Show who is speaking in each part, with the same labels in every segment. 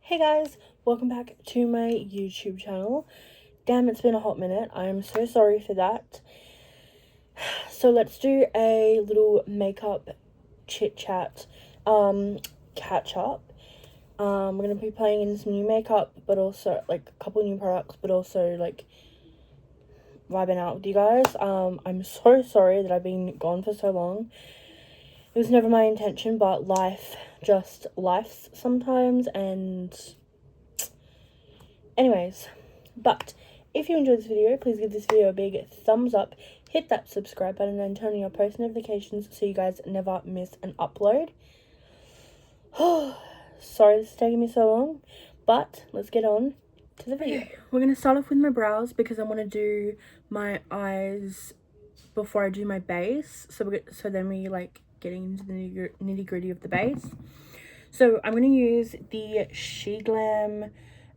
Speaker 1: Hey guys, welcome back to my YouTube channel. Damn, it's been a hot minute. I am so sorry for that. So let's do a little makeup chit chat, catch up. We're gonna be playing in some new makeup, but also like a couple new products, but also like vibing out with you guys. I'm so sorry that I've been gone for so long. It was never my intention, but life just lifes sometimes, and anyways, but if you enjoyed this video, please give this video a big thumbs up, hit that subscribe button, and turn on your post notifications so you guys never miss an upload. Sorry this is taking me so long, but let's get on to the video. We're going to start off with my brows because I want to do my eyes before I do my base, so then we like getting into the nitty gritty of the base. So I'm going to use the She Glam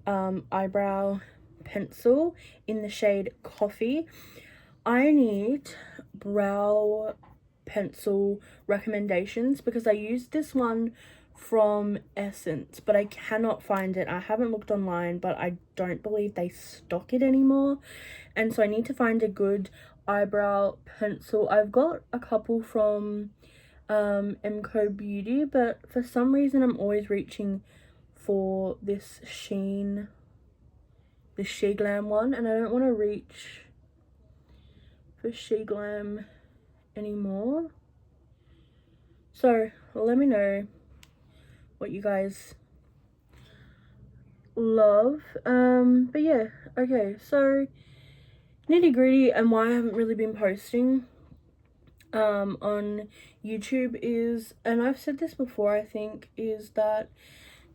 Speaker 1: eyebrow pencil in the shade Coffee. I need brow pencil recommendations because I used this one from Essence, but I cannot find it. I haven't looked online, but I don't believe they stock it anymore, and so I need to find a good eyebrow pencil. I've got a couple from MCO Beauty, but for some reason I'm always reaching for this She Glam one, and I don't want to reach for She Glam anymore. So let me know what you guys love. But yeah, okay, so nitty gritty and why I haven't really been posting on YouTube is, and I've said this before, I think, is that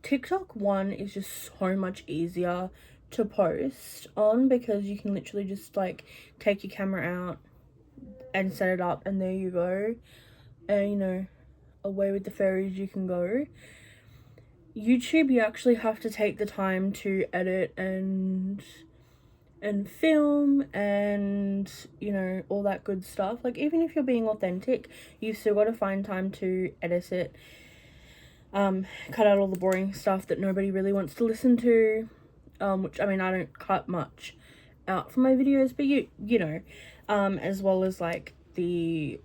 Speaker 1: TikTok one is just so much easier to post on because you can literally just like take your camera out and set it up and there you go, and you know, away with the fairies you can go. YouTube, you actually have to take the time to edit and film and, you know, all that good stuff. Like, even if you're being authentic, you've still got to find time to edit it, cut out all the boring stuff that nobody really wants to listen to, which, I mean, I don't cut much out from my videos, but you know, as well as like the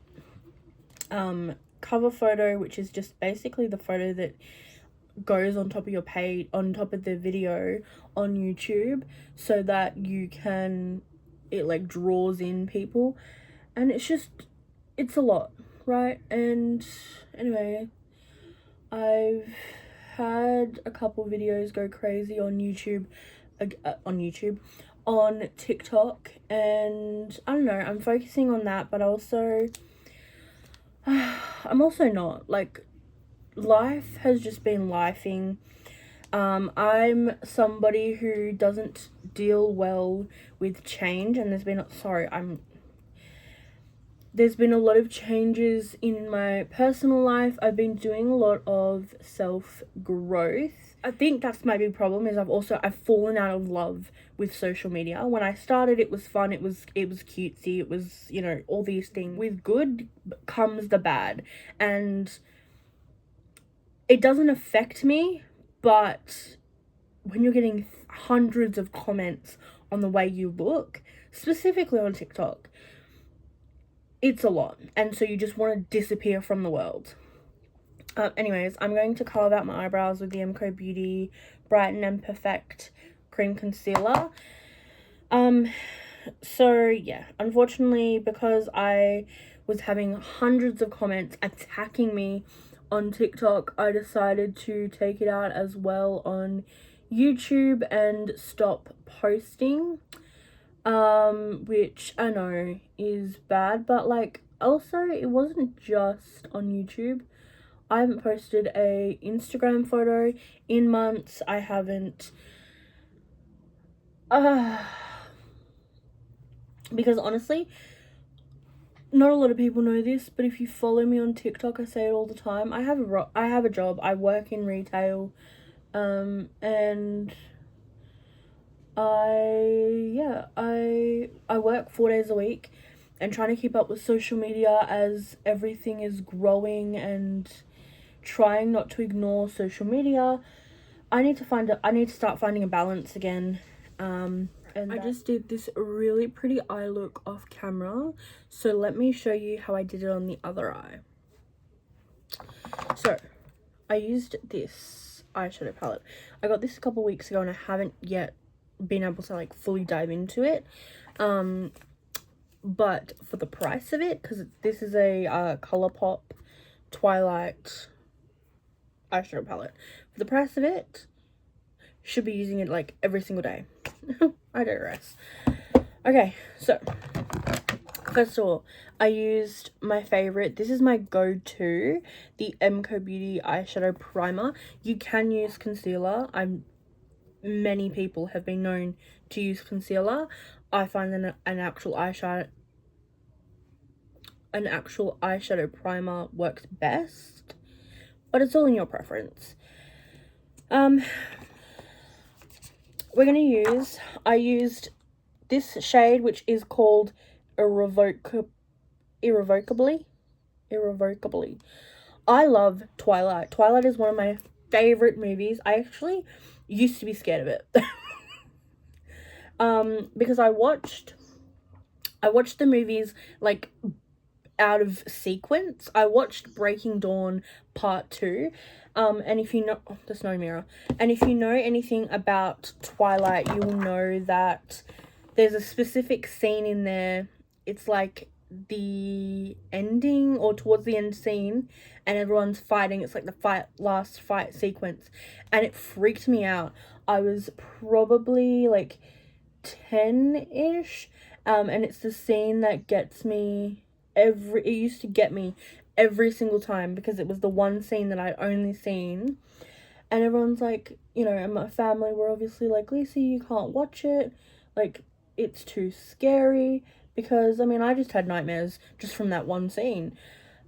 Speaker 1: cover photo, which is just basically the photo that goes on top of your page, on top of the video on YouTube, so that you can, it like draws in people, and it's a lot, right? And anyway, I've had a couple videos go crazy on YouTube, on TikTok, and I don't know, I'm focusing on that, but also I'm also not, like, life has just been lifing. I'm somebody who doesn't deal well with change, and there's been a lot of changes in my personal life. I've been doing a lot of self-growth. I think that's my big problem, is I've fallen out of love with social media. When I started, it was fun, it was cutesy, it was, you know, all these things. With good comes the bad, and it doesn't affect me, but when you're getting hundreds of comments on the way you look, specifically on TikTok, it's a lot, and so you just want to disappear from the world. Anyways, I'm going to carve out my eyebrows with the MCO Beauty Brighten and Perfect Cream Concealer. So yeah, unfortunately, because I was having hundreds of comments attacking me on TikTok, I decided to take it out as well on YouTube and stop posting, which I know is bad, but like, also, it wasn't just on YouTube. I haven't posted a Instagram photo in months. I haven't, because honestly, not a lot of people know this, but if you follow me on TikTok, I say it all the time, I have a job. I work in retail, and I work 4 days a week, and trying to keep up with social media as everything is growing, and trying not to ignore social media, I need to start finding a balance again. And I just did this really pretty eye look off camera, so let me show you how I did it on the other eye. So I used this eyeshadow palette. I got this a couple weeks ago and I haven't yet been able to like fully dive into it, but for the price of it, because this is a ColourPop Twilight eyeshadow palette, for the price of it, should be using it like every single day. I digress. Okay, so first of all, I used my favorite. This is my go-to, the MCO Beauty eyeshadow primer. You can use concealer. Many people have been known to use concealer. I find that an actual eyeshadow primer works best, but it's all in your preference. I used this shade, which is called Irrevocably. I love Twilight. Twilight is one of my favorite movies. I actually used to be scared of it. Because I watched the movies like out of sequence. I watched Breaking Dawn Part 2. And if you know, there's no mirror. And if you know anything about Twilight, you will know that there's a specific scene in there. It's like the ending or towards the end scene, and everyone's fighting. It's like the last fight sequence, and it freaked me out. I was probably like 10-ish, and it's the scene that gets me it used to get me every single time, because it was the one scene that I'd only seen, and everyone's like, you know, and my family were obviously like, Lisa, you can't watch it, like, it's too scary, because, I mean, I just had nightmares just from that one scene.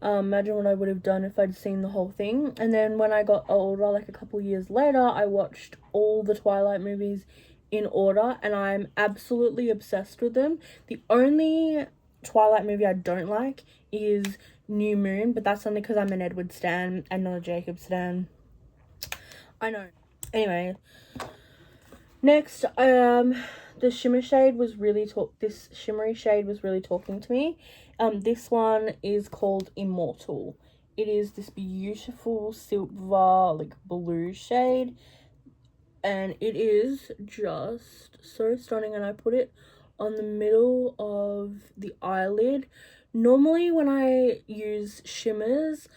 Speaker 1: Imagine what I would have done if I'd seen the whole thing. And then when I got older, like a couple years later, I watched all the Twilight movies in order, and I'm absolutely obsessed with them. The only Twilight movie I don't like is New Moon, but that's only because I'm an Edward stan and not a Jacob stan. I know. Anyway, next, this shimmery shade was really talking to me. This one is called Immortal. It is this beautiful silver, like, blue shade, and it is just so stunning, and I put it on the middle of the eyelid. Normally when I use shimmers,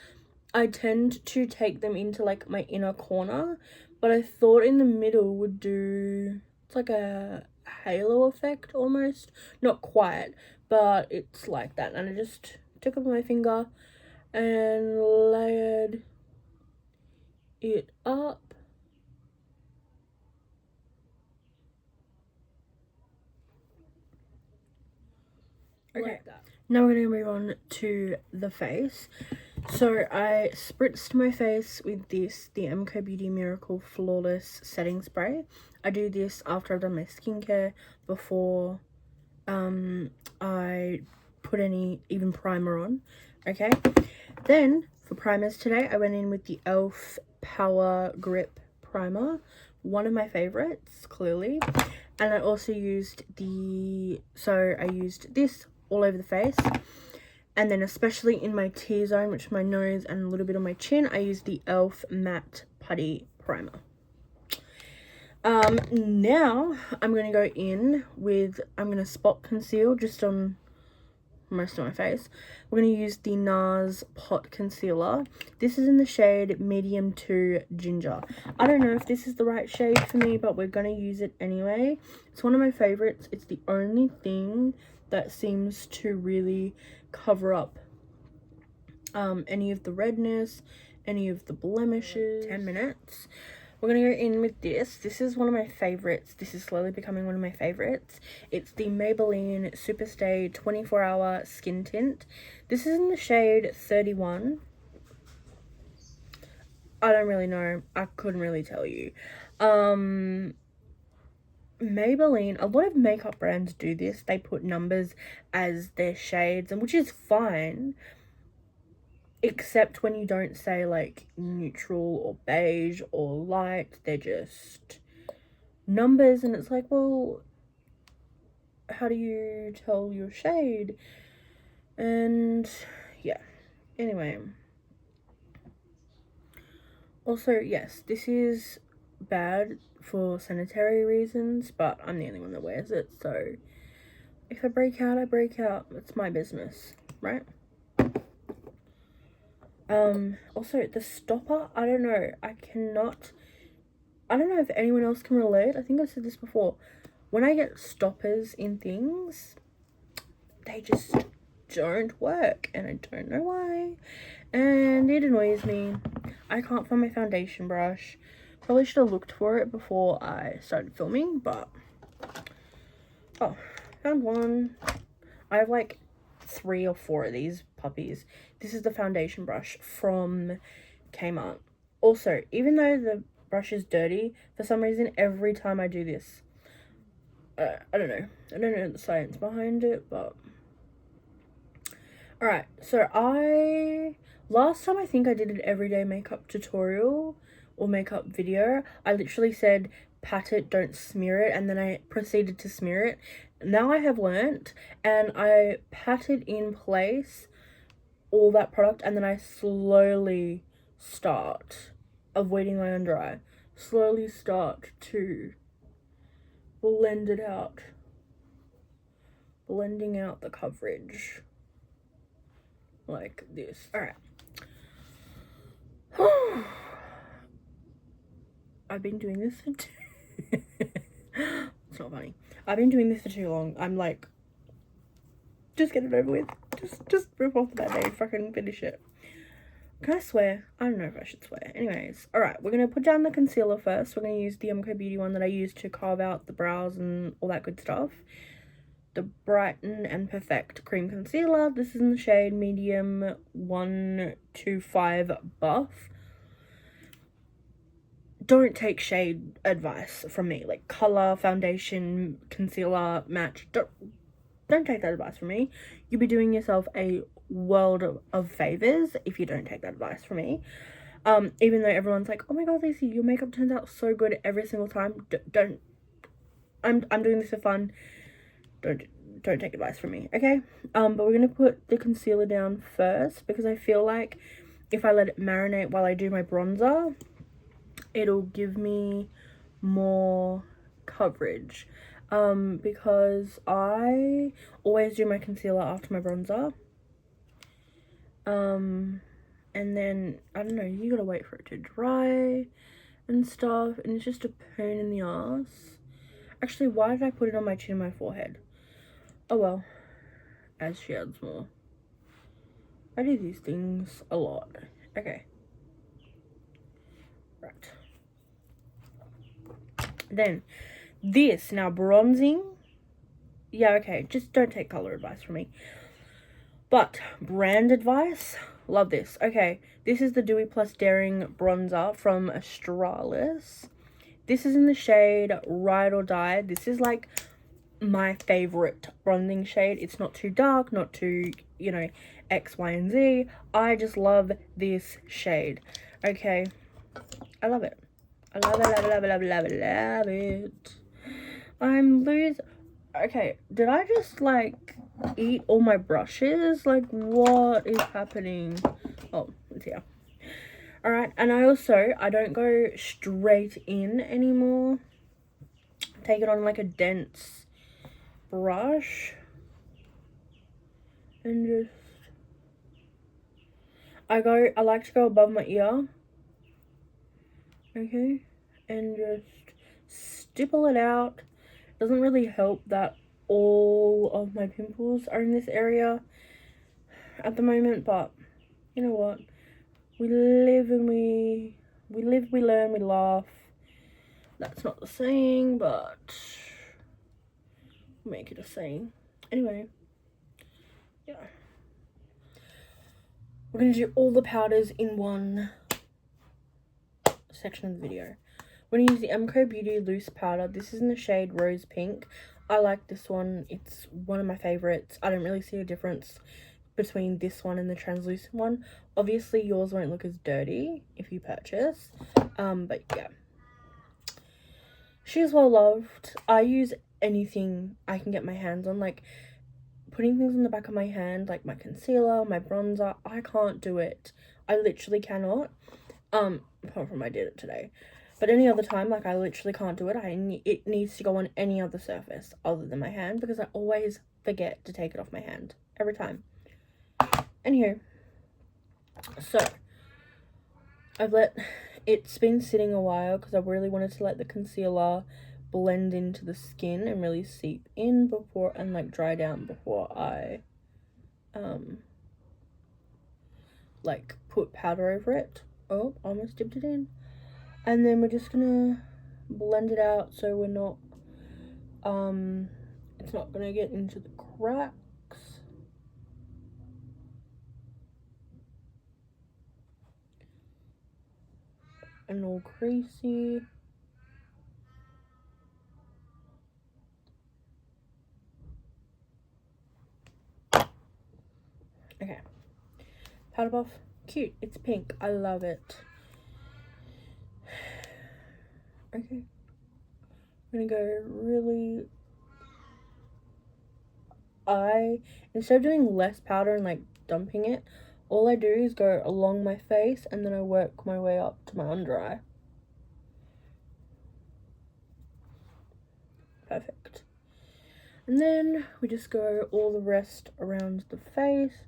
Speaker 1: I tend to take them into like my inner corner, but I thought in the middle would do, it's like a halo effect almost, not quite, but it's like that. And I just took up my finger and layered it up. Okay, like that. Now we're going to move on to the face. So I spritzed my face with this, the MCO Beauty Miracle Flawless Setting Spray. I do this after I've done my skincare, before I put any even primer on. Okay, then for primers today, I went in with the e.l.f. Power Grip Primer, one of my favorites, clearly. And I also used I used this all over the face, and then especially in my T-zone, which is my nose and a little bit on my chin, I used the e.l.f. Matte Putty Primer. Now I'm going to go in with, I'm going to spot conceal just on most of my face. We're going to use the NARS Pot Concealer. This is in the shade Medium 2 Ginger. I don't know if this is the right shade for me, but we're going to use it anyway. It's one of my favorites. It's the only thing that seems to really cover up any of the redness, any of the blemishes. 10 minutes. We're going to go in with this. This is one of my favorites. This is slowly becoming one of my favorites. It's the Maybelline Superstay 24-Hour Skin Tint. This is in the shade 31. I don't really know. I couldn't really tell you. Maybelline, a lot of makeup brands do this. They put numbers as their shades, and which is fine. except when you don't say like neutral or beige or light. They're just numbers, and it's like, well, how do you tell your shade? And yeah, anyway. Also, yes, this is bad for sanitary reasons, but I'm the only one that wears it, so if I break out, I break out. It's my business, right? Also, the stopper, I don't know. I don't know if anyone else can relate. I think I said this before. When I get stoppers in things, they just don't work, and I don't know why. And it annoys me. I can't find my foundation brush. Probably should have looked for it before I started filming, but... Oh, found one. I have like 3 or 4 of these puppies. This is the foundation brush from Kmart. Also, even though the brush is dirty, for some reason, every time I do this, I don't know. I don't know the science behind it, but... Alright, so last time I think I did an everyday makeup tutorial or makeup video, I literally said, pat it, don't smear it, and then I proceeded to smear it. Now I have learnt, and I patted in place all that product, and then I slowly start avoiding my under eye. Slowly start to blend it out. Blending out the coverage. Like this. Alright. I've been doing this for it's not funny. I've been doing this for too long. I'm like, just get it over with. Just rip off the band-aid, fucking finish it. Can I swear? I don't know if I should swear. Anyways, alright, we're gonna put down the concealer first. We're gonna use the MK Beauty one that I used to carve out the brows and all that good stuff. The Brighten and Perfect Cream Concealer. This is in the shade Medium 125 Buff. Don't take shade advice from me. Like color, foundation, concealer, match. Don't take that advice from me. You'll be doing yourself a world of favors if you don't take that advice from me. Even though everyone's like, oh my god, Lacey, your makeup turns out so good every single time. Don't. I'm doing this for fun. Don't take advice from me, okay? But we're gonna put the concealer down first because I feel like if I let it marinate while I do my bronzer, it'll give me more coverage. Because I always do my concealer after my bronzer. And then, I don't know, you gotta wait for it to dry and stuff, and it's just a pain in the ass. Actually, why did I put it on my chin and my forehead? Oh well, as she adds more. I do these things a lot. Okay. Right. Then, this, now bronzing. Yeah, okay, just don't take color advice from me. But, brand advice, love this. Okay, this is the Dewy Plus Daring Bronzer from Australis. This is in the shade Ride or Die. This is like my favorite bronzing shade. It's not too dark, not too, you know, X, Y, and Z. I just love this shade. Okay, I love it. I love it, love it, love it, love it, love it, love it. I'm losing. Okay, did I just like eat all my brushes? Like, what is happening? Oh, it's here. Alright, and I don't go straight in anymore. Take it on like a dense brush and just I like to go above my ear, okay, and just stipple it out. Doesn't really help that all of my pimples are in this area at the moment, but you know what, we live and we learn, we laugh. That's not the saying, but make it a saying. Anyway, yeah, we're gonna do all the powders in one section of the video. We're gonna use the MK Beauty loose powder. This is in the shade Rose Pink. I like this one. It's one of my favorites. I don't really see a difference between this one and the translucent one. Obviously yours won't look as dirty if you purchase, but yeah, she's well loved. I use anything I can get my hands on, like putting things on the back of my hand, like my concealer, my bronzer. I can't do it. I literally cannot. Apart from I did it today, but any other time, like, I literally can't do it. It needs to go on any other surface other than my hand, because I always forget to take it off my hand every time. Anywho, so it's been sitting a while because I really wanted to let the concealer blend into the skin and really seep in before, and like dry down before I like put powder over it. Oh, almost dipped it in. And then we're just gonna blend it out so we're not it's not gonna get into the cracks. And all creasy. Okay. Powder puff. Cute. It's pink. I love it. Okay. I'm gonna go really... instead of doing less powder and like dumping it, all I do is go along my face and then I work my way up to my under eye. Perfect. And then we just go all the rest around the face.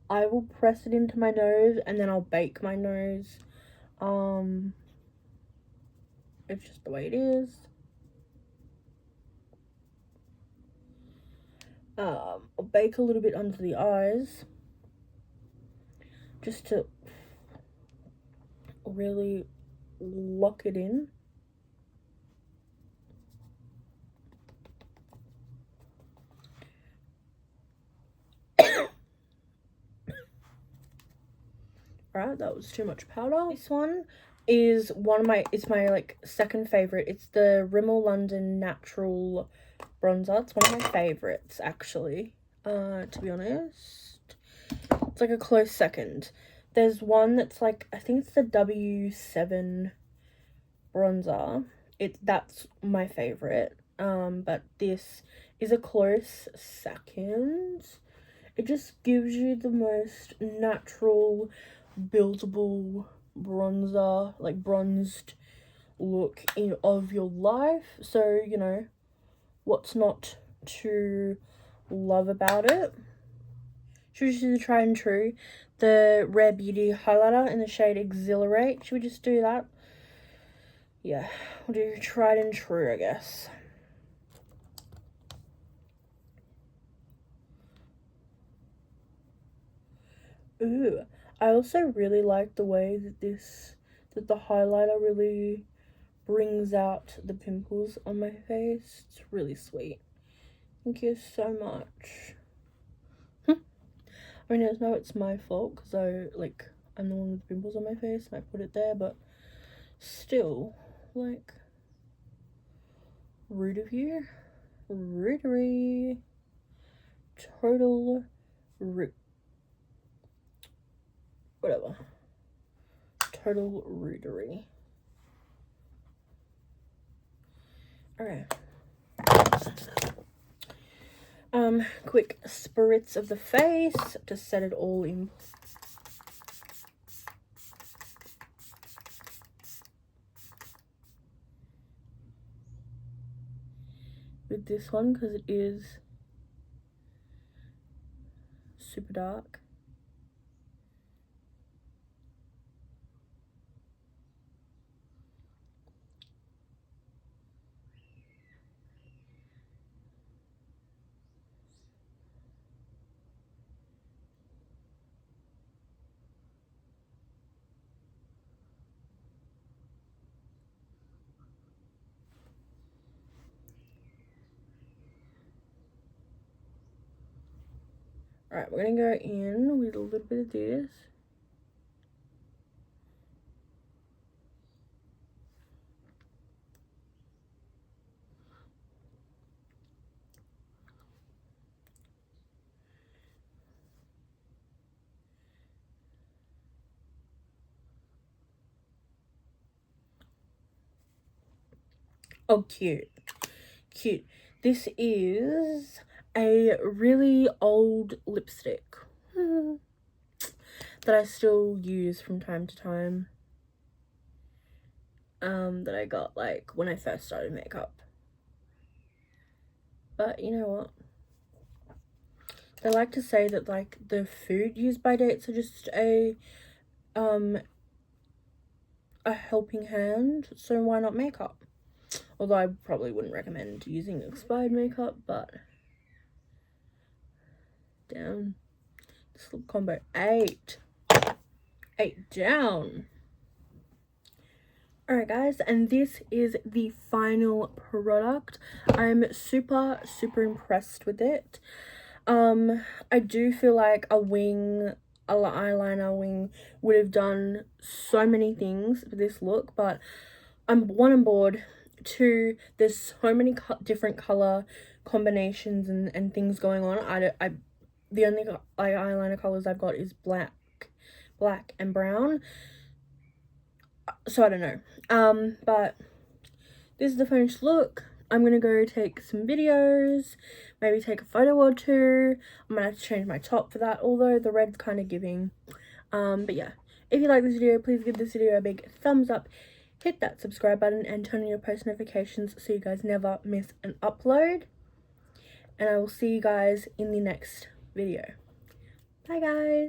Speaker 1: I will press it into my nose and then I'll bake my nose. It's just the way it is. I'll bake a little bit under the eyes just to really lock it in. Alright, that was too much powder. This one is it's my like second favorite. It's the Rimmel London Natural Bronzer. It's one of my favorites, actually, to be honest. It's like a close second. There's one that's like, I think it's the W7 bronzer. That's my favorite. But this is a close second. It just gives you the most natural, buildable bronzer, like bronzed look of your life. So, you know, what's not to love about it? Should we just do the tried and true? The Rare Beauty highlighter in the shade Exhilarate. Should we just do that? Yeah, we'll do tried and true, I guess. Ooh, I also really like the way that the highlighter really brings out the pimples on my face. It's really sweet. Thank you so much. I mean, I know it's my fault because I'm the one with pimples on my face and I put it there, but still, like, rude of you. Rudery. Total rude. Whatever. Total rudery. Okay. Quick spritz of the face to set it all in. With this one, because it is super dark. Alright, we're gonna go in with a little bit of this. Oh, cute. Cute. This is a really old lipstick that I still use from time to time. That I got like when I first started makeup. But you know what? They like to say that like the food used by dates are just a helping hand, so why not makeup? Although I probably wouldn't recommend using expired makeup, but down. This little combo 8 down. Alright guys, and this is the final product. I'm super impressed with it. I do feel like a eyeliner wing would have done so many things for this look, but I'm bored. 2, there's so many different color combinations and things going on. The only eyeliner colors I've got is black and brown, so I don't know. But this is the finished look. I'm gonna go take some videos, maybe take a photo or 2. I'm gonna have to change my top for that, although the red's kind of giving. But yeah, if you like this video, please give this video a big thumbs up, hit that subscribe button, and turn on your post notifications so you guys never miss an upload. And I will see you guys in the next video. Bye guys.